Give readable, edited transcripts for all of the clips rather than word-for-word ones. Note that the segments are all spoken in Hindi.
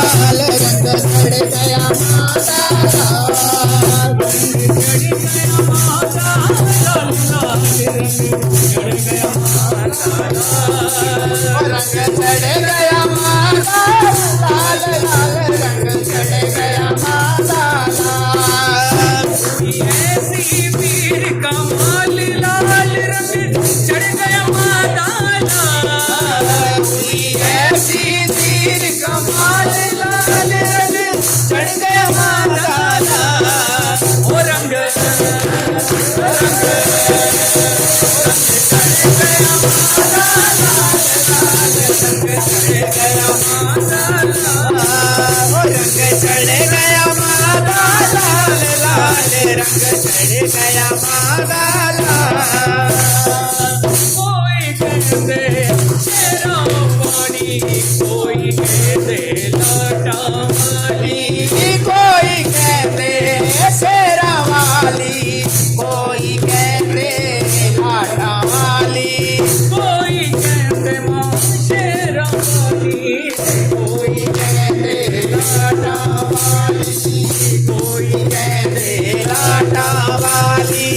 रंग चढ़ गया माता लाल, रंग चढ़ गया माता लाल, लाल रंग चढ़ गया माता लाल। ऐसी पीर कमाल लाल रंग चढ़ गया माता लाल, ऐसी तीर कमाल लाल रंग चढ़ गया माता लाल, ओ रंग रंग चढ़ गया माता लाल, लाल रंग चढ़ गया माता लाल। कोई कहते शेरा पानी, कोई कहते लाटा माली, कोई कहते शेरा वाली, कोई कहते लाटा वाली, कोई कहते माँ शेरा पानी, कोई कहते लाटा वाली, कोई कहते लाटा वाली,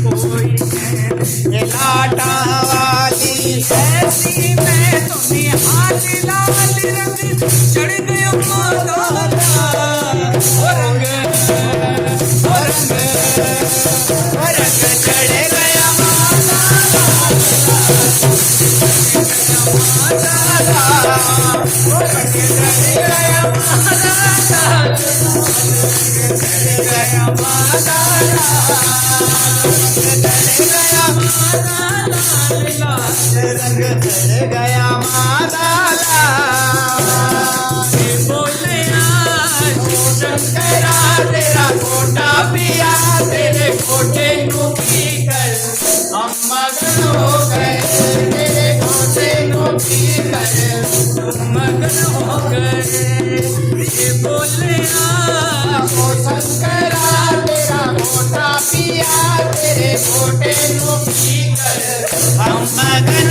कोई कहते लाटा वाली। ऐसी मैं तुम्हें हाथ लाल रंग चढ़ गया माता लाल, ओ रंग रंग चढ़ गया माता लाल, रंग चढ़ गया माता लाल, चढ़ गया माता रंग चढ़ गया माता लाल। बोले शंकरा तेरा कोटा पिया, तेरे कोटे को पी कर हम मगन हो गए, तेरे कोटे को पी कर मगन हो गए। ये बोले ओ शंकरा तेरा कोटा पिया, तेरे कोटे को पी कर हम मगन